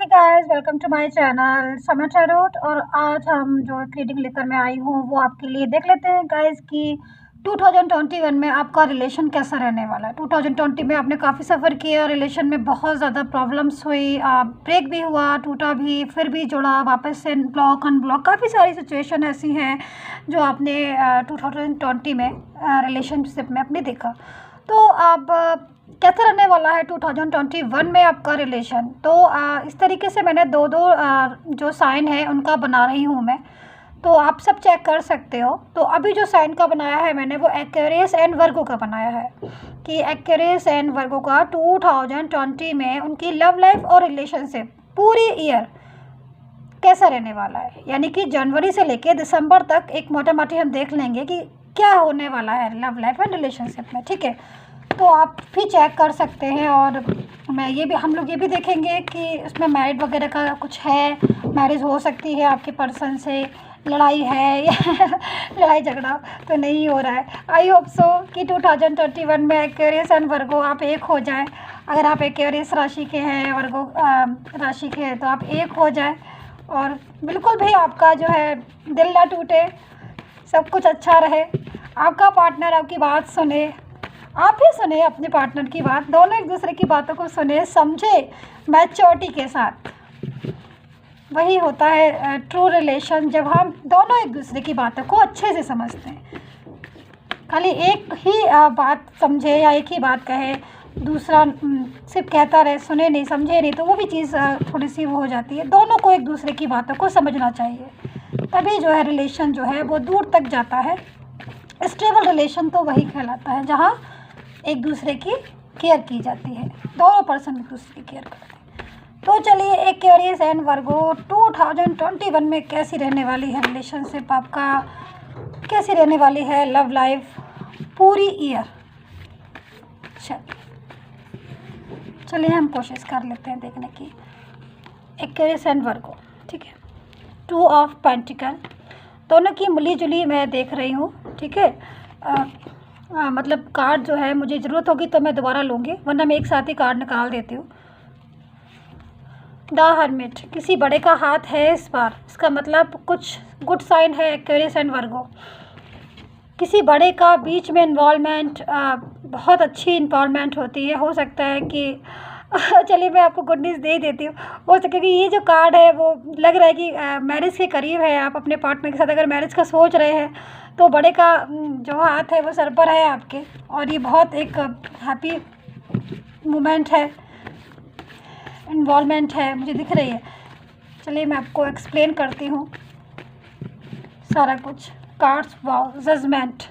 Hey guys, welcome to my channel Samay tarot. और आज हम जो रीडिंग लेकर मैं आई हूँ वो आपके लिए देख लेते हैं गाइस कि 2021 में आपका रिलेशन कैसा रहने वाला है। 2020 में आपने काफ़ी सफ़र किया, रिलेशन में बहुत ज़्यादा प्रॉब्लम्स हुई, ब्रेक भी हुआ, टूटा भी, फिर भी जुड़ा, वापस से ब्लॉक अनब्लॉक, काफ़ी सारी सिचुएशन ऐसी हैं जो आपने 2020 में रिलेशनशिप में आपने देखा। तो अब कैसा रहने वाला है 2021 में आपका रिलेशन। तो इस तरीके से मैंने दो जो साइन है उनका बना रही हूँ मैं, तो आप सब चेक कर सकते हो। तो अभी जो साइन का बनाया है मैंने वो एक्वेरियस एंड वर्गो का बनाया है कि एक्वेरियस एंड वर्गो का 2020 में उनकी लव लाइफ और रिलेशनशिप पूरी ईयर कैसा रहने वाला है। यानी कि जनवरी से लेके दिसंबर तक एक मोटा मोटी हम देख लेंगे कि क्या होने वाला है लव लाइफ एंड रिलेशनशिप में, ठीक है। तो आप भी चेक कर सकते हैं। और हम लोग ये भी देखेंगे कि इसमें मैरिड वगैरह का कुछ है, मैरिज हो सकती है आपके पर्सन से, लड़ाई है या लड़ाई झगड़ा तो नहीं हो रहा है। आई होप सो कि 2021 में एक्वेरियस एंड वर्गो आप एक हो जाए। अगर आप एक्वेरियस राशि के हैं, वर्गो राशि के हैं, तो आप एक हो जाए और बिल्कुल भी आपका जो है दिल ना टूटे, सब कुछ अच्छा रहे, आपका पार्टनर आपकी बात सुने, आप भी सुने अपने पार्टनर की बात, दोनों एक दूसरे की बातों को सुने समझे मैच्योरिटी के साथ। वही होता है ट्रू रिलेशन, जब हम दोनों एक दूसरे की बातों को अच्छे से समझते हैं। खाली एक ही बात समझे या एक ही बात कहे, दूसरा सिर्फ कहता रहे, सुने नहीं समझे नहीं, तो वो भी चीज़ थोड़ी सी वो हो जाती है। दोनों को एक दूसरे की बातों को समझना चाहिए, तभी जो है रिलेशन जो है वो दूर तक जाता है। स्टेबल रिलेशन तो वही कहलाता है जहाँ एक दूसरे की केयर की जाती है, दोनों पर्सन एक दूसरे की केयर करते हैं। तो चलिए, एक्वेरियस एंड वर्गो 2021 में कैसी रहने वाली है रिलेशनशिप आपका, कैसी रहने वाली है लव लाइफ पूरी ईयर। चलिए हम कोशिश कर लेते हैं देखने की। एक्वेरियस एंड वर्गो, ठीक है। 2 ऑफ पेंटिकल, दोनों की मिली जुली मैं देख रही हूँ, ठीक है। मतलब कार्ड जो है मुझे ज़रूरत होगी तो मैं दोबारा लूँगी, वरना मैं एक साथ ही कार्ड निकाल देती हूँ। द हर्मिट, किसी बड़े का हाथ है इस बार, इसका मतलब कुछ गुड साइन है एक्वेरियस एंड वर्गो। किसी बड़े का बीच में इन्वॉल्वमेंट, बहुत अच्छी इन्वॉल्वमेंट होती है। हो सकता है कि चलिए मैं आपको गुड न्यूज़ दे ही देती हूँ। हो सके कि ये जो कार्ड है वो लग रहा है कि मैरिज के करीब है, आप अपने पार्टनर के साथ अगर मैरिज का सोच रहे हैं तो बड़े का जो हाथ है वो सर पर है आपके, और ये बहुत एक हैप्पी मोमेंट है, इन्वॉल्वमेंट है, मुझे दिख रही है। चलिए मैं आपको एक्सप्लेन करती हूँ सारा कुछ। Cards, wow, judgement.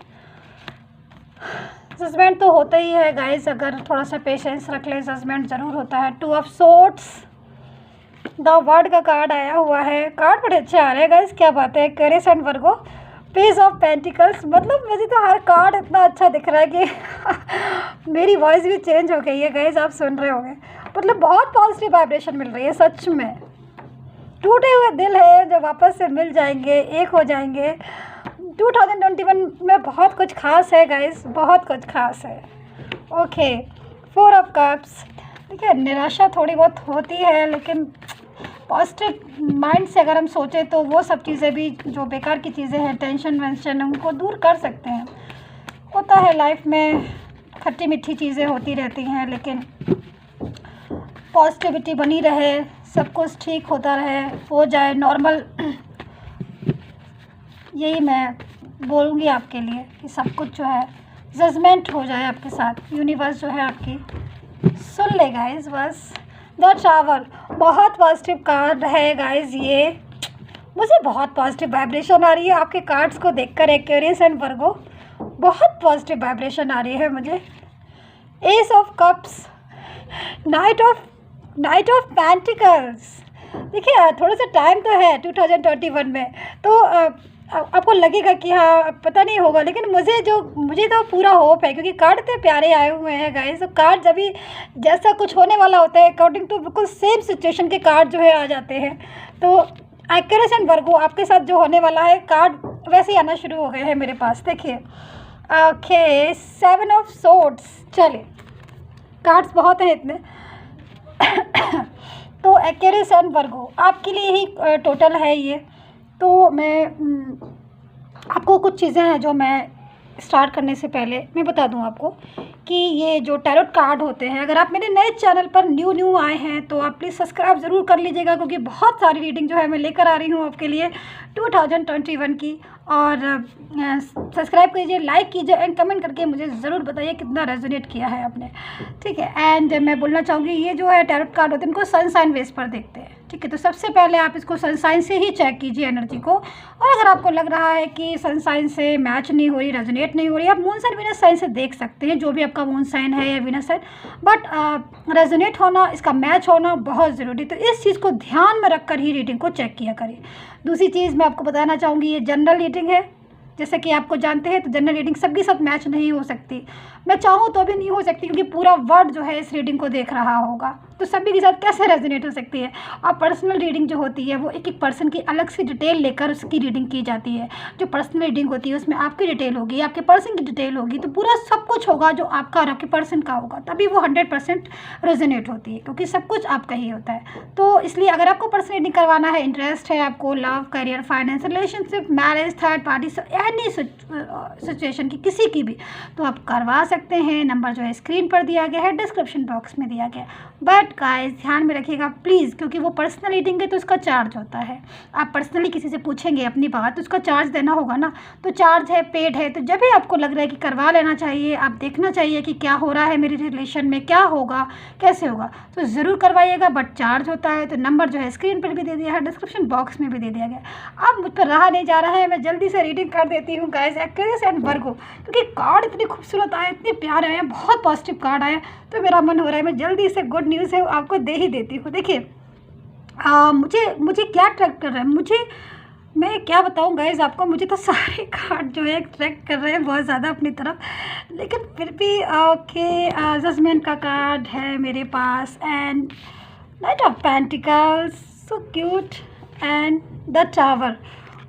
जजमेंट तो होता ही है गाइस, अगर थोड़ा सा पेशेंस रख ले जजमेंट ज़रूर होता है। 2 ऑफ सोर्ड्स, द वर्ड का कार्ड आया हुआ है। कार्ड बड़े अच्छे आ रहे हैं गाइस, क्या बात है। Aquarius and Virgo, page of pentacles. मतलब मुझे तो हर कार्ड इतना अच्छा दिख रहा है कि मेरी वॉइस भी चेंज हो गई है गाइस, आप सुन रहे होंगे। मतलब बहुत पॉजिटिव वाइब्रेशन मिल रही है सच में। टूटे हुए दिल है जो वापस से मिल जाएंगे, एक हो जाएंगे। 2021 में बहुत कुछ खास है गाइस, बहुत कुछ खास है। ओके, 4 ऑफ कप्स, ठीक है। निराशा थोड़ी बहुत होती है, लेकिन पॉजिटिव माइंड से अगर हम सोचें तो वो सब चीज़ें भी जो बेकार की चीज़ें हैं, टेंशन वेंशन, उनको दूर कर सकते हैं। होता है लाइफ में, खट्टी मीठी चीज़ें होती रहती हैं, लेकिन पॉजिटिविटी बनी रहे, सब कुछ ठीक होता रहे, हो जाए नॉर्मल। यही मैं बोलूँगी आपके लिए कि सब कुछ जो है जजमेंट हो जाए आपके साथ, यूनिवर्स जो है आपकी सुन ले गाइस बस। द टावर, बहुत पॉजिटिव कार्ड है गाइस ये, मुझे बहुत पॉजिटिव वाइब्रेशन आ रही है आपके कार्ड्स को देखकर। एक्वेरियस एंड वर्गो, बहुत पॉजिटिव वाइब्रेशन आ रही है मुझे। S of cups, night of pentacles. देखिए थोड़ा सा टाइम तो है 2021 में, तो आपको लगेगा कि हाँ पता नहीं होगा, लेकिन मुझे तो पूरा होप है, क्योंकि कार्ड इतने प्यारे आए हुए हैं गाइस। तो कार्ड जब भी जैसा कुछ होने वाला होता है अकॉर्डिंग टू बिल्कुल सेम सिचुएशन के कार्ड जो है आ जाते हैं। तो एक्वेरियस एंड वर्गो आपके साथ जो होने वाला है, कार्ड वैसे ही आना शुरू हो गए हैं मेरे पास। देखिए ओके, 7 ऑफ सोर्ड्स। चलिए कार्ड्स बहुत हैं इतने। तो एक्वेरियस एंड वर्गो आपके लिए ही टोटल है ये। तो मैं आपको कुछ चीज़ें हैं जो मैं स्टार्ट करने से पहले मैं बता दूं आपको कि ये जो टैरोट कार्ड होते हैं, अगर आप मेरे नए चैनल पर न्यू आए हैं तो आप प्लीज़ सब्सक्राइब ज़रूर कर लीजिएगा, क्योंकि बहुत सारी रीडिंग जो है मैं लेकर आ रही हूँ आपके लिए 2021 की। और सब्सक्राइब कीजिए, लाइक कीजिए एंड कमेंट करके मुझे ज़रूर बताइए कितना रेजोनेट किया है आपने, ठीक है। एंड मैं बोलना चाहूँगी ये जो है टैरोट कार्ड होते हैं इनको सनसाइन बेस पर देखते हैं, ठीक है। तो सबसे पहले आप इसको सनसाइन से ही चेक कीजिए एनर्जी को, और अगर आपको लग रहा है कि सनसाइन से मैच नहीं हो रही, रेजोनेट नहीं हो रही, आप मून साइन वीनस साइन से देख सकते हैं, जो भी आपका मून साइन है या वीनस साइन, बट रेजोनेट होना, इसका मैच होना बहुत ज़रूरी। तो इस चीज़ को ध्यान में रखकर ही रीडिंग को चेक किया करिए। दूसरी चीज़ मैं आपको बताना चाहूँगी, ये जनरल रीडिंग है, जैसे कि आपको जानते हैं, तो जनरल रीडिंग सबके साथ मैच नहीं हो सकती, मैं चाहूँ तो भी नहीं हो सकती, क्योंकि पूरा वर्ल्ड जो है इस रीडिंग को देख रहा होगा, तो सभी के साथ कैसे रेजोनेट हो सकती है। और पर्सनल रीडिंग जो होती है वो एक एक पर्सन की अलग से डिटेल लेकर उसकी रीडिंग की जाती है। जो पर्सनल रीडिंग होती है उसमें आपकी डिटेल होगी, आपके पर्सन की डिटेल होगी, तो पूरा सब कुछ होगा जो आपका और आपके पर्सन का होगा, तभी वो 100% रेजोनेट होती है, क्योंकि सब कुछ आपका ही होता है। तो इसलिए अगर आपको पर्सनल रीडिंग करवाना है, इंटरेस्ट है आपको love, career, finance, relationship, marriage, third party, any situation की किसी की भी, तो आप करवा सकते हैं। नंबर जो है स्क्रीन पर दिया गया है, डिस्क्रिप्शन बॉक्स में दिया गया है। बट गाइस ध्यान में रखिएगा प्लीज़, क्योंकि वो पर्सनल रीडिंग है तो उसका चार्ज होता है। आप पर्सनली किसी से पूछेंगे अपनी बात तो उसका चार्ज देना होगा ना, तो चार्ज है, पेड है। तो जब भी आपको लग रहा है कि करवा लेना चाहिए, आप देखना चाहिए कि क्या हो रहा है मेरे रिलेशन में, क्या होगा, कैसे होगा, तो ज़रूर करवाइएगा, बट चार्ज होता है। तो नंबर जो है स्क्रीन पर भी दे दिया है, डिस्क्रिप्शन बॉक्स में भी दे दिया गया। अब मुझ पर रहा नहीं जा रहा है, मैं जल्दी से रीडिंग कर देती हूँ गाइस, एक्वेरियस एंड वर्गो, क्योंकि कार्ड इतनी खूबसूरत आए, इतने प्यारे आए, बहुत पॉजिटिव कार्ड आए, तो मेरा मन हो रहा है मैं जल्दी से गुड न्यूज़ है आपको दे ही देती हूँ। देखिए मुझे क्या अट्रैक्ट कर रहा है, मैं क्या बताऊँ गाइस आपको, मुझे तो सारे कार्ड जो है अट्रैक्ट कर रहे हैं बहुत ज़्यादा अपनी तरफ, लेकिन फिर भी ओके, जजमेंट का कार्ड है मेरे पास, and knight of pentacles, so cute, and the tower,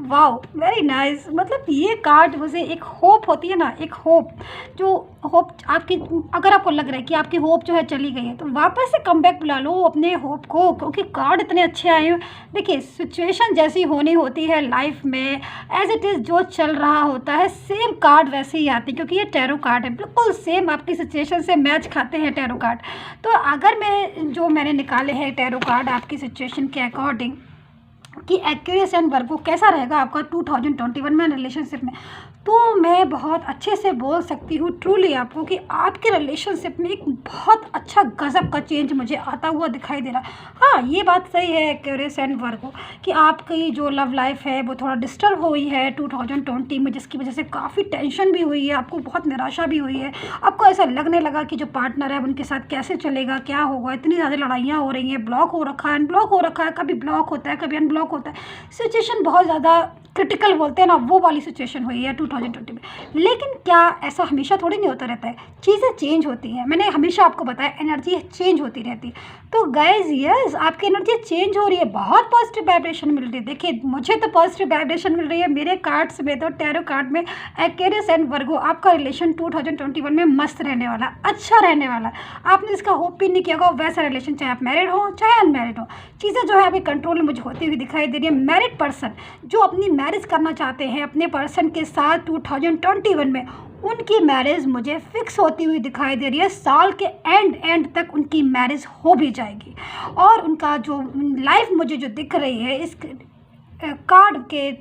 wow very nice. मतलब ये कार्ड मुझे एक होप होती है ना, एक होप, जो होप आपकी, अगर आपको लग रहा है कि आपकी होप जो है चली गई है, तो वापस से कम बैक बुला लो अपने होप को, क्योंकि कार्ड इतने अच्छे आए हैं। देखिए सिचुएशन जैसी होनी होती है लाइफ में, एज इट इज़ जो चल रहा होता है सेम कार्ड वैसे ही आते हैं, क्योंकि ये टैरो कार्ड है, बिल्कुल सेम आपकी सिचुएशन से मैच खाते हैं टैरो कार्ड। तो अगर मैंने निकाले हैं टैरो कार्ड आपकी सिचुएशन के अकॉर्डिंग कि एक्वेरियस एंड वर्गो कैसा रहेगा आपका 2021 में रिलेशनशिप में, तो मैं बहुत अच्छे से बोल सकती हूँ ट्रूली आपको कि आपके रिलेशनशिप में एक बहुत अच्छा गज़ब का चेंज मुझे आता हुआ दिखाई दे रहा है। हाँ ये बात सही है एक्वेरियस एंड वर्गो कि आपकी जो लव लाइफ है वो थोड़ा डिस्टर्ब हुई है 2020 में, जिसकी वजह से काफ़ी टेंशन भी हुई है, आपको बहुत निराशा भी हुई है, आपको ऐसा लगने लगा कि जो पार्टनर है उनके साथ कैसे चलेगा, क्या होगा, इतनी ज़्यादा लड़ाइयाँ हो रही हैं, ब्लॉक हो रखा है, अनब्लॉक हो रखा है, कभी ब्लॉक होता है कभी अनब्लॉक होता है, सिचुएशन बहुत ज़्यादा क्रिटिकल बोलते हैं ना, वो वाली सिचुएशन हुई है 2020 में। लेकिन क्या ऐसा हमेशा थोड़ी नहीं होता रहता है, चीज़ें चेंज होती हैं, मैंने हमेशा आपको बताया एनर्जी चेंज होती रहती है। तो गाइज यस आपकी एनर्जी चेंज हो रही है, बहुत पॉजिटिव वाइब्रेशन मिल रही है। देखिए मुझे तो पॉजिटिव वाइब्रेशन मिल रही है, मेरे कार्ड्स में तो टैरो कार्ड में एक्वेरियस एंड वर्गो आपका रिलेशन 2021 में मस्त रहने वाला, अच्छा रहने वाला। आपने इसका होप भी नहीं किया होगा वैसा रिलेशन, चाहे आप मैरिड हो चाहे अनमैरिड हो, चीज़ें जो है आपके कंट्रोल में मुझे होती हुई दिखाई दे रही है। मैरिड पर्सन जो अपनी मैरिज करना चाहते हैं अपने पर्सन के साथ 2021 में, उनकी मैरिज मुझे फिक्स होती हुई दिखाई दे रही है, साल के एंड तक उनकी मैरिज हो भी जाएगी। और उनका जो लाइफ मुझे जो दिख रही है इस कार्ड के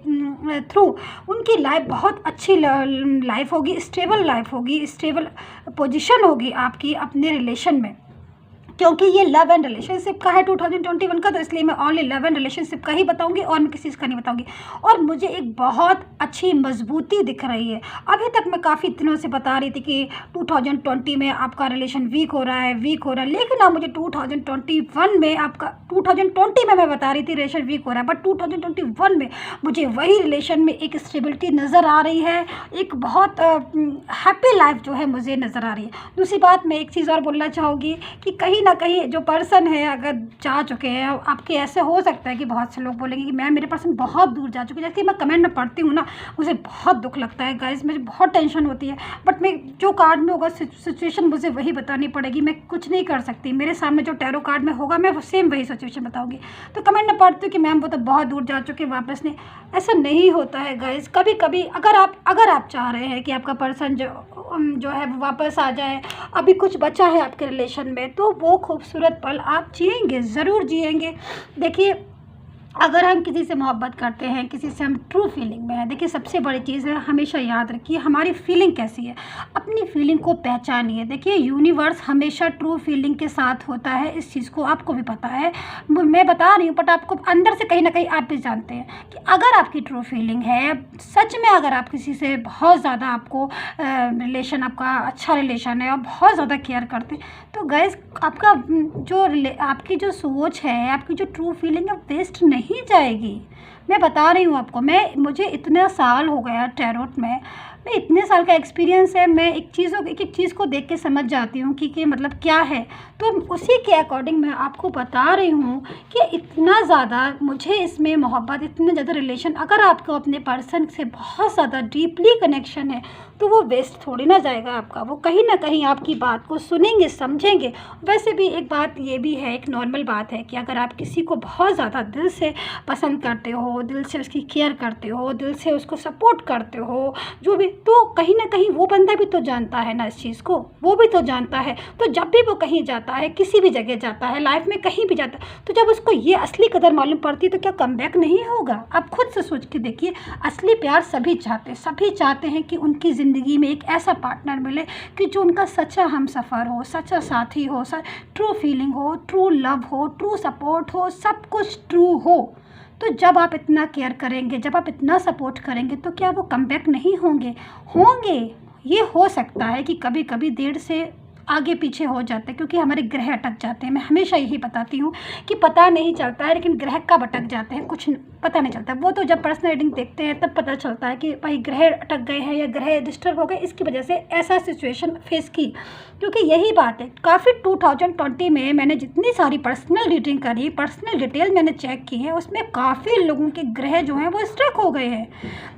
थ्रू, उनकी लाइफ बहुत अच्छी लाइफ होगी, स्टेबल लाइफ होगी, स्टेबल पोजीशन होगी आपकी अपने रिलेशन में, क्योंकि ये लव एंड रिलेशनशिप का है 2021 का, तो इसलिए मैं ओनली लव एंड रिलेशनशिप का ही बताऊंगी और मैं किसी चीज़ का नहीं बताऊंगी। और मुझे एक बहुत अच्छी मजबूती दिख रही है। अभी तक मैं काफ़ी दिनों से बता रही थी कि 2020 में आपका रिलेशन वीक हो रहा है, लेकिन अब मुझे 2021 में आपका 2020 में मैं बता रही थी रिलेशन वीक हो रहा है, बट 2021 में मुझे वही रिलेशन में एक स्टेबिलिटी नज़र आ रही है, एक बहुत हैप्पी लाइफ जो है मुझे नज़र आ रही है। दूसरी बात मैं एक चीज़ और बोलना चाहूँगी कि कहीं ना ना कहीं जो पर्सन है अगर जा चुके हैं आपके, ऐसे हो सकता है कि बहुत से लोग बोलेंगे कि मैम मेरे पर्सन बहुत दूर जा चुके हैं। जैसे मैं कमेंट में पढ़ती हूँ ना, मुझे बहुत दुख लगता है गाइस, मुझे बहुत टेंशन होती है। बट मैं जो कार्ड में होगा सिचुएशन मुझे वही बतानी पड़ेगी, मैं कुछ नहीं कर सकती। मेरे सामने जो टैरो कार्ड में होगा मैं सेम वही सिचुएशन बताऊँगी। तो कमेंट में पढ़ती हूँ कि मैम वो तो बहुत दूर जा चुके, वापस नहीं। ऐसा नहीं होता है गाइस। कभी कभी अगर आप चाह रहे हैं कि आपका पर्सन जो है वो वापस आ जाए, अभी कुछ बचा है आपके रिलेशन में, तो वो खूबसूरत पल आप जिएंगे, ज़रूर जिएंगे। देखिए, अगर हम किसी से मोहब्बत करते हैं, किसी से हम ट्रू फीलिंग में हैं, देखिए सबसे बड़ी चीज़ है, हमेशा याद रखिए हमारी फीलिंग कैसी है, अपनी फीलिंग को पहचानिए। देखिए यूनिवर्स हमेशा ट्रू फीलिंग के साथ होता है, इस चीज़ को आपको भी पता है, मैं बता रही हूँ, बट आपको अंदर से कहीं ना कहीं आप भी जानते हैं कि अगर आपकी ट्रू फीलिंग है सच में, अगर आप किसी से बहुत ज़्यादा आपको रिलेशन, आपका अच्छा रिलेशन है और बहुत ज़्यादा केयर करते हैं, तो गैस आपका आपकी जो सोच है, आपकी जो ट्रू फीलिंग है वेस्ट नहीं जाएगी। मैं बता रही हूँ आपको, मुझे इतना साल हो गया टैरोट में, मैं इतने साल का एक्सपीरियंस है, मैं एक एक चीज़ को देख के समझ जाती हूँ कि मतलब क्या है। तो उसी के अकॉर्डिंग मैं आपको बता रही हूँ कि इतना ज़्यादा मुझे इसमें मोहब्बत, इतने ज़्यादा रिलेशन, अगर आपको अपने पर्सन से बहुत ज़्यादा डीपली कनेक्शन है तो वो वेस्ट थोड़ी ना जाएगा आपका, वो कहीं ना कहीं आपकी बात को सुनेंगे, समझेंगे। वैसे भी एक बात ये भी है, एक नॉर्मल बात है कि अगर आप किसी को बहुत ज़्यादा दिल से पसंद करते हो, दिल से उसकी केयर करते हो, दिल से उसको सपोर्ट करते हो, जो भी, तो कहीं ना कहीं वो बंदा भी तो जानता है ना इस चीज़ को, वो भी तो जानता है। तो जब भी वो कहीं जाता है, किसी भी जगह जाता है, लाइफ में कहीं भी जाता है, तो जब उसको ये असली कदर मालूम पड़ती है तो क्या कमबैक नहीं होगा? आप खुद से सोच के देखिए, असली प्यार सभी चाहते हैं कि उनकी ज़िंदगी में एक ऐसा पार्टनर मिले कि जो उनका सच्चा हमसफ़र हो, सच्चा साथी हो, ट्रू फीलिंग हो, ट्रू लव हो, ट्रू सपोर्ट हो, सब कुछ ट्रू हो। तो जब आप इतना केयर करेंगे, जब आप इतना सपोर्ट करेंगे, तो क्या वो कमबैक नहीं होंगे? ये हो सकता है कि कभी कभी देर से आगे पीछे हो जाते हैं, क्योंकि हमारे ग्रह अटक जाते हैं। मैं हमेशा यही बताती हूँ कि पता नहीं चलता है, लेकिन ग्रह कब अटक जाते हैं कुछ पता नहीं चलता। वो तो जब पर्सनल रीडिंग देखते हैं तब पता चलता है कि भाई ग्रह अटक गए हैं या ग्रह डिस्टर्ब हो गए, इसकी वजह से ऐसा सिचुएशन फेस की। क्योंकि यही बात है, काफ़ी 2020 में मैंने जितनी सारी पर्सनल रीडिंग करी, पर्सनल डिटेल मैंने चेक की है, उसमें काफ़ी लोगों के ग्रह जो हैं वो स्ट्रक हो गए हैं।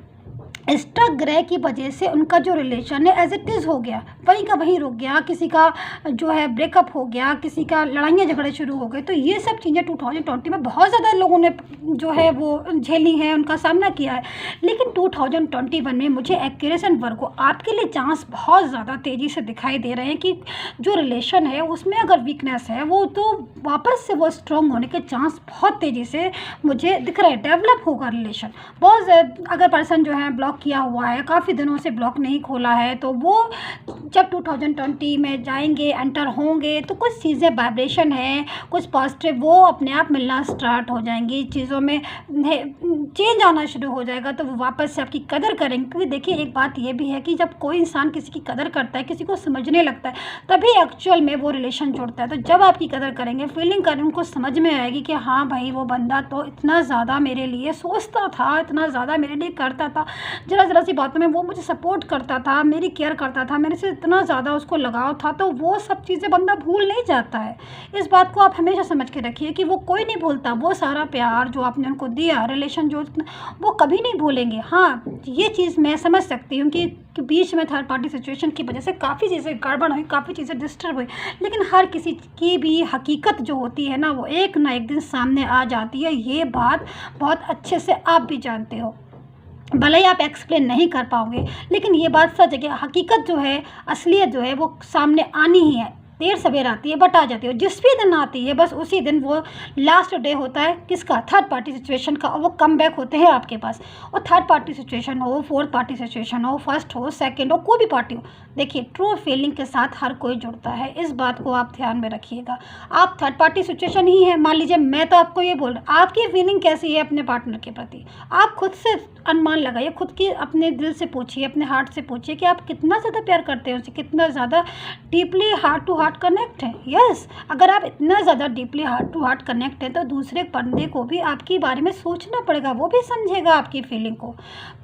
स्ट्रक ग्रह की वजह से उनका जो रिलेशन है एज इट इज़ हो गया, वहीं का वहीं रुक गया, किसी का जो है ब्रेकअप हो गया, किसी का लड़ाइयाँ झगड़े शुरू हो गए। तो ये सब चीज़ें 2020 में बहुत ज़्यादा लोगों ने जो है वो झेली हैं, उनका सामना किया है। लेकिन 2021 में मुझे एक्यूरेशन वर्क को आपके लिए चांस बहुत ज़्यादा तेज़ी से दिखाई दे रहे हैं कि जो रिलेशन है उसमें अगर वीकनेस है वो तो वापस से वो स्ट्रॉन्ग होने के चांस बहुत तेज़ी से मुझे दिख रहे हैं, डेवलप होगा रिलेशन। बहुत अगर पर्सन जो है ब्लॉक किया हुआ है, काफ़ी दिनों से ब्लॉक नहीं खोला है, तो वो जब 2020 में जाएंगे, एंटर होंगे, तो कुछ चीज़ें वाइब्रेशन है, कुछ पॉजिटिव वो अपने आप मिलना स्टार्ट हो जाएंगी, चीज़ों में चेंज आना शुरू हो जाएगा, तो वो वापस से आपकी कदर करेंगे। क्योंकि देखिए एक बात ये भी है कि जब कोई इंसान किसी की कदर करता है, किसी को समझने लगता है, तभी एक्चुअल में वो रिलेशन जुड़ता है। तो जब आपकी कदर करेंगे, फीलिंग करेंगे, उनको समझ में आएगी कि हाँ भाई वो बंदा तो इतना ज़्यादा मेरे लिए सोचता था, इतना ज़्यादा मेरे लिए करता था, ज़रा सी बातों में वो मुझे सपोर्ट करता था, मेरी केयर करता था, मेरे से इतना ज़्यादा उसको लगाव था। तो वो सब चीज़ें बंदा भूल नहीं जाता है। इस बात को आप हमेशा समझ के रखिए कि वो कोई नहीं भूलता, वो सारा प्यार जो आपने उनको दिया, रिलेशन जो वो कभी नहीं भूलेंगे। हाँ, ये चीज़ मैं समझ सकती हूँ कि बीच में थर्ड पार्टी सिचुएशन की वजह से काफ़ी चीज़ें गड़बड़ हुई, काफ़ी चीज़ें डिस्टर्ब हुई, लेकिन हर किसी की भी हकीकत जो होती है ना, वो एक ना एक दिन सामने आ जाती है। ये बात बहुत अच्छे से आप भी जानते हो, भले ही आप एक्सप्लेन नहीं कर पाओगे, लेकिन ये बात सच है कि हकीकत जो है, असलियत जो है वो सामने आनी ही है। देर सवेर आती है बट आ जाती है, जिस भी दिन आती है बस उसी दिन वो लास्ट डे होता है किसका, थर्ड पार्टी सिचुएशन का, और वो कम बैक होते हैं आपके पास। और थर्ड पार्टी सिचुएशन हो, फोर्थ पार्टी सिचुएशन हो, फर्स्ट हो, सेकंड हो, कोई भी पार्टी हो, देखिए ट्रू फीलिंग के साथ हर कोई जुड़ता है। इस बात को आप ध्यान में रखिएगा। आप थर्ड पार्टी सिचुएशन ही है, मान लीजिए मैं तो आपको ये बोल रहा, आपकी फीलिंग कैसी है अपने पार्टनर के प्रति, आप खुद से अनुमान लगाइए, खुद की अपने दिल से पूछिए, अपने हार्ट से पूछिए कि आप कितना ज़्यादा प्यार करते हैं उसे, कितना ज़्यादा deeply heart to heart connect है। यस, अगर आप इतना ज़्यादा deeply heart to heart connect है तो दूसरे बंदे को भी आपके बारे में सोचना पड़ेगा, वो भी समझेगा आपकी फीलिंग को।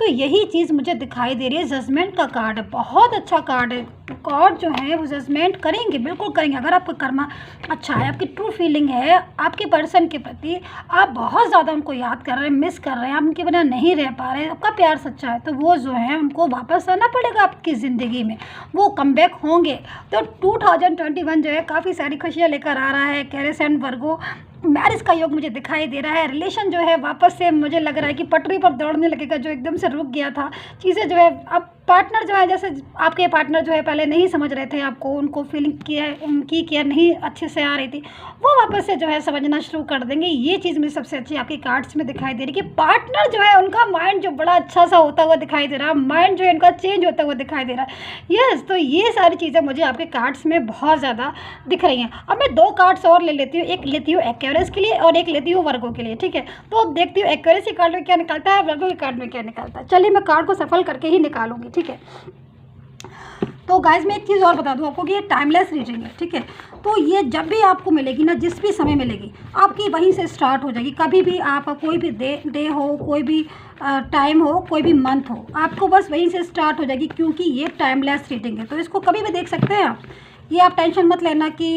तो यही चीज़ मुझे दिखाई दे रही है। जजमेंट का कार्ड है, बहुत अच्छा कार्ड है गॉड जो है वो जजमेंट करेंगे, बिल्कुल करेंगे। अगर आपका कर्मा अच्छा है, आपकी ट्रू फीलिंग है आपके पर्सन के प्रति, आप बहुत ज़्यादा उनको याद कर रहे हैं, मिस कर रहे हैं, आप उनके बिना नहीं रह पा रहे हैं, आपका प्यार सच्चा है, तो वो जो है उनको वापस आना पड़ेगा आपकी ज़िंदगी में, वो कमबैक होंगे। तो 2021 जो है काफ़ी सारी खुशियाँ लेकर आ रहा है। कैरिस एंड वर्गो मैरिज का योग मुझे दिखाई दे रहा है। रिलेशन जो है वापस से मुझे लग रहा है कि पटरी पर दौड़ने लगेगा, जो एकदम से रुक गया था। चीज़ें जो है अब पार्टनर जो है, जैसे आपके पार्टनर जो है पहले नहीं समझ रहे थे आपको, उनको फीलिंग किया उनकी केयर नहीं अच्छे से आ रही थी, वो वापस से जो है समझना शुरू कर देंगे। ये चीज़ मुझे सबसे अच्छी आपकी कार्ड्स में दिखाई दे रही है कि पार्टनर जो है उनका माइंड जो बड़ा अच्छा सा होता हुआ दिखाई दे रहा है, माइंड जो है उनका चेंज होता हुआ दिखाई दे रहा है। यस, तो ये सारी चीज़ें मुझे आपके कार्ड्स में बहुत ज़्यादा दिख रही हैं। अब मैं 2 कार्ड्स और ले लेती हूँ, एक लेती हूँ एक्वेरियस के लिए और एक लेती हूँ वर्गो के लिए, ठीक है। तो अब देखती हूँ एक्वेरियस के कार्ड में क्या निकलता है, वर्गो के कार्ड में क्या निकलता है। चलिए मैं कार्ड को सफल करके ही निकालूंगी, ठीक है। तो गाइज मैं एक चीज़ और बता दूं आपको कि ये टाइमलेस रीडिंग है, ठीक है। तो ये जब भी आपको मिलेगी ना, जिस भी समय मिलेगी आपकी वहीं से स्टार्ट हो जाएगी। कभी भी आप कोई भी डे हो, कोई भी टाइम हो, कोई भी मंथ हो, आपको बस वहीं से स्टार्ट हो जाएगी, क्योंकि ये टाइमलेस रीडिंग है। तो इसको कभी भी देख सकते हैं आप। ये आप टेंशन मत लेना कि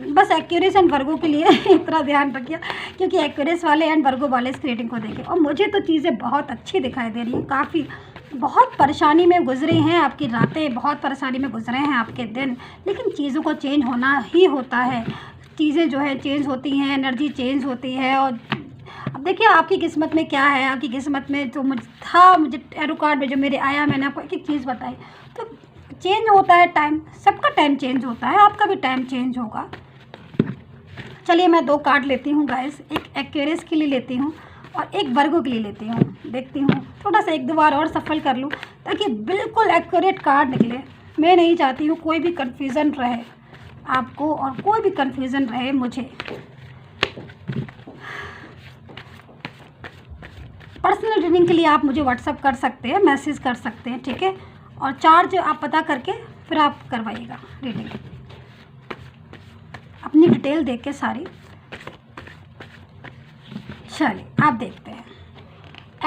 बस एक्यूरेस एंड वर्गो के लिए इतना ध्यान रखिए, क्योंकि एक्यूरेस वाले एंड वर्गो वाले इस रीडिंग को देखें। और मुझे तो चीज़ें बहुत अच्छी दिखाई दे रही हैं। काफ़ी बहुत परेशानी में गुजरी हैं आपकी रातें, बहुत परेशानी में गुजरे हैं आपके दिन, लेकिन चीज़ों को चेंज होना ही होता है। चीज़ें जो है चेंज होती हैं, एनर्जी चेंज होती है। और अब देखिए आपकी किस्मत में क्या है। आपकी किस्मत में जो मुझे टैरो कार्ड में जो मेरे आया, मैंने आपको एक एक चीज़ बताई। तो चेंज होता है टाइम, सबका टाइम चेंज होता है, आपका भी टाइम चेंज होगा। चलिए मैं 2 कार्ड लेती हूँ गाइस, एक एक्वेरियस के लिए लेती हूँ और एक वर्गो के लिए लेती हूँ। देखती हूँ थोड़ा सा 1-2 बार और सफल कर लूँ ताकि बिल्कुल एक्यूरेट कार्ड निकले। मैं नहीं चाहती हूँ कोई भी कन्फ्यूज़न रहे आपको और कोई भी कन्फ्यूज़न रहे मुझे। पर्सनल रीडिंग के लिए आप मुझे व्हाट्सअप कर सकते हैं, मैसेज कर सकते हैं, ठीक है। और चार्ज आप पता करके फिर आप करवाइएगा रीडिंग, अपनी डिटेल देख के सारी। चलिए आप देखते हैं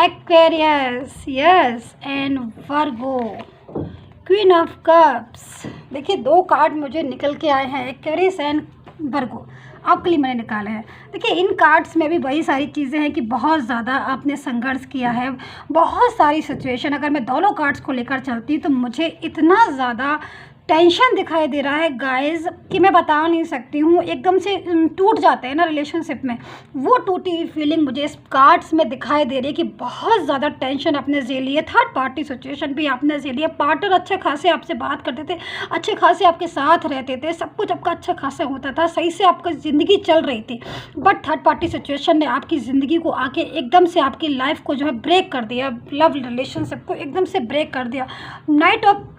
Aquarius, yes, and Virgo, queen of cups. देखिए 2 कार्ड मुझे निकल के आए हैं, एक्वेरियस एंड वर्गो आपके लिए मैंने निकाले हैं। देखिए इन कार्ड्स में भी वही सारी चीज़ें हैं कि बहुत ज़्यादा आपने संघर्ष किया है, बहुत सारी सिचुएशन। अगर मैं दोनों कार्ड्स को लेकर चलती तो मुझे इतना ज़्यादा टेंशन दिखाई दे रहा है गाइस कि मैं बता नहीं सकती हूँ। एकदम से टूट जाते हैं ना रिलेशनशिप में, वो टूटी हुई फीलिंग मुझे इस कार्ड्स में दिखाई दे रही है कि बहुत ज़्यादा टेंशन आपने झेली है। थर्ड पार्टी सिचुएशन भी आपने झेली है। पार्टनर अच्छे खासे आपसे बात करते थे, अच्छे खासे आपके साथ रहते थे, सब कुछ आपका अच्छा खासा होता था, सही से आपकी ज़िंदगी चल रही थी। बट थर्ड पार्टी सिचुएशन ने आपकी ज़िंदगी को आके एकदम से आपकी लाइफ को जो है ब्रेक कर दिया, लव रिलेशनशिप को एकदम से ब्रेक कर दिया। नाइट ऑफ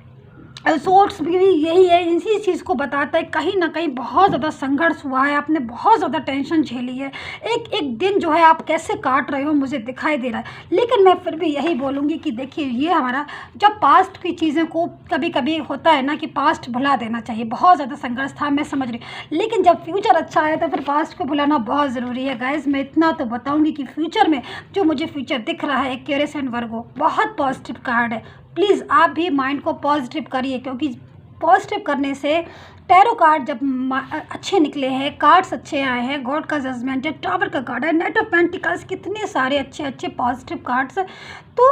सोर्ट्स भी यही है, इसी चीज़ को बताता है। कहीं ना कहीं बहुत ज़्यादा संघर्ष हुआ है, आपने बहुत ज़्यादा टेंशन झेली है। एक एक दिन जो है आप कैसे काट रहे हो मुझे दिखाई दे रहा है। लेकिन मैं फिर भी यही बोलूँगी कि देखिए ये हमारा जब पास्ट की चीज़ें को कभी कभी होता है ना कि पास्ट भुला देना चाहिए। बहुत ज़्यादा संघर्ष था, मैं समझ रही, लेकिन जब फ्यूचर अच्छा है तो फिर पास्ट को भुलाना बहुत ज़रूरी है गाइज। मैं इतना तो बताऊँगी कि फ्यूचर में जो मुझे फ्यूचर दिख रहा है, एक्वेरियस एंड वर्गो बहुत पॉजिटिव कार्ड है। प्लीज़ आप भी माइंड को पॉजिटिव करिए, क्योंकि पॉजिटिव करने से टैरो कार्ड जब अच्छे निकले हैं, कार्ड्स अच्छे आए हैं, गॉड का जजमेंट है, टावर का कार्ड है, नाइट ऑफ पेंटिकल्स, कितने सारे अच्छे अच्छे पॉजिटिव कार्ड्स हैं। तो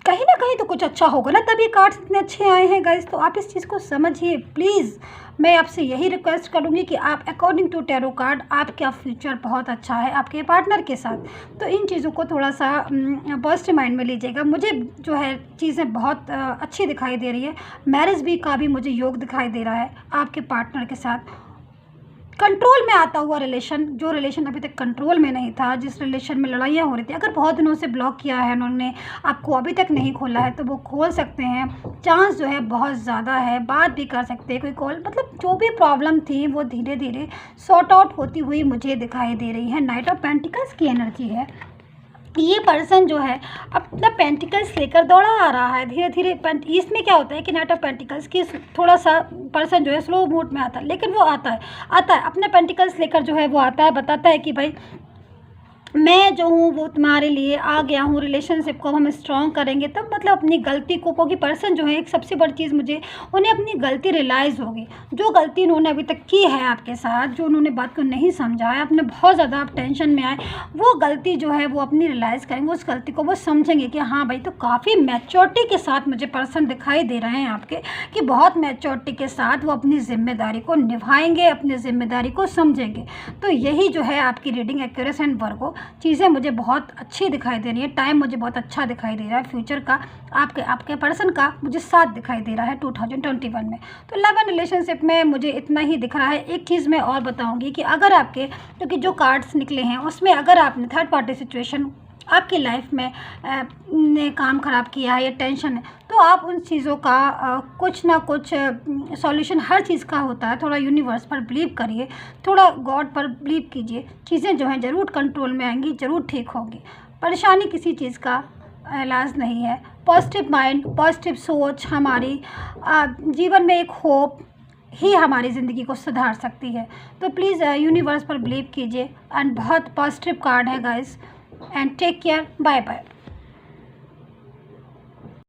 कहीं ना कहीं तो कुछ अच्छा होगा ना, तभी कार्ड्स इतने अच्छे आए हैं गाइस। तो आप इस चीज़ को समझिए प्लीज़। मैं आपसे यही रिक्वेस्ट करूँगी कि आप अकॉर्डिंग टू टैरो कार्ड आपका फ्यूचर बहुत अच्छा है आपके पार्टनर के साथ। तो इन चीज़ों को थोड़ा सा पॉजिटिव माइंड में लीजिएगा। मुझे जो है चीज़ें बहुत अच्छी दिखाई दे रही है। मैरिज भी का भी मुझे योग दिखाई दे रहा है आपके पार्टनर के साथ। कंट्रोल में आता हुआ रिलेशन, जो रिलेशन अभी तक कंट्रोल में नहीं था, जिस रिलेशन में लड़ाइयाँ हो रही थी, अगर बहुत दिनों से ब्लॉक किया है उन्होंने, आपको अभी तक नहीं खोला है, तो वो खोल सकते हैं। चांस जो है बहुत ज़्यादा है, बात भी कर सकते हैं, कोई कॉल, मतलब जो भी प्रॉब्लम थी वो धीरे धीरे सॉर्ट आउट होती हुई मुझे दिखाई दे रही है। नाइट ऑफ पेंटिकल्स की एनर्जी है। ये पर्सन जो है अपना पेंटिकल्स लेकर दौड़ा आ रहा है धीरे धीरे। इसमें क्या होता है कि नाइट ऑफ पेंटिकल्स की थोड़ा सा पर्सन जो है स्लो मूड में आता है, लेकिन वो आता है अपने पेंटिकल्स लेकर जो है वो आता है, बताता है कि भाई मैं जो हूँ वो तुम्हारे लिए आ गया हूँ, रिलेशनशिप को हम स्ट्रॉन्ग करेंगे तब मतलब अपनी गलती को, क्योंकि पर्सन जो है एक सबसे बड़ी चीज़ मुझे उन्हें अपनी गलती रियलाइज़ होगी। जो गलती उन्होंने अभी तक की है आपके साथ, जो उन्होंने बात को नहीं समझा है, अपने बहुत ज़्यादा आप टेंशन में आए, वो गलती जो है वो अपनी रियलाइज़ करेंगे, उस गलती को वो समझेंगे कि हाँ भाई, तो काफ़ी मैच्योरिटी के साथ मुझे पर्सन दिखाई दे रहे हैं आपके, कि बहुत मैच्योरिटी के साथ वो अपनी ज़िम्मेदारी को निभाएंगे, अपनी ज़िम्मेदारी को समझेंगे। तो यही जो है आपकी रीडिंग एक्यूरेस एंड वर्गो, चीज़ें मुझे बहुत अच्छी दिखाई दे रही है, टाइम मुझे बहुत अच्छा दिखाई दे रहा है, फ्यूचर का आपके पर्सन का मुझे साथ दिखाई दे रहा है 2021 में। तो लव एंड रिलेशनशिप में मुझे इतना ही दिख रहा है। एक चीज़ मैं और बताऊंगी कि अगर आपके, क्योंकि जो कार्ड्स निकले हैं उसमें अगर आपने थर्ड पार्टी सिचुएशन आपकी लाइफ में ने काम ख़राब किया है या टेंशन है, तो आप उन चीज़ों का कुछ ना कुछ सॉल्यूशन हर चीज़ का होता है। थोड़ा यूनिवर्स पर बिलीव करिए, थोड़ा गॉड पर बिलीव कीजिए, चीज़ें जो हैं ज़रूर कंट्रोल में आएंगी, ज़रूर ठीक होंगी। परेशानी किसी चीज़ का इलाज नहीं है। पॉजिटिव माइंड, पॉजिटिव सोच हमारी जीवन में एक होप ही हमारी ज़िंदगी को सुधार सकती है। तो प्लीज़ यूनिवर्स पर बिलीव कीजिए। एंड बहुत पॉजिटिव कार्ड है guys. And take care, bye bye.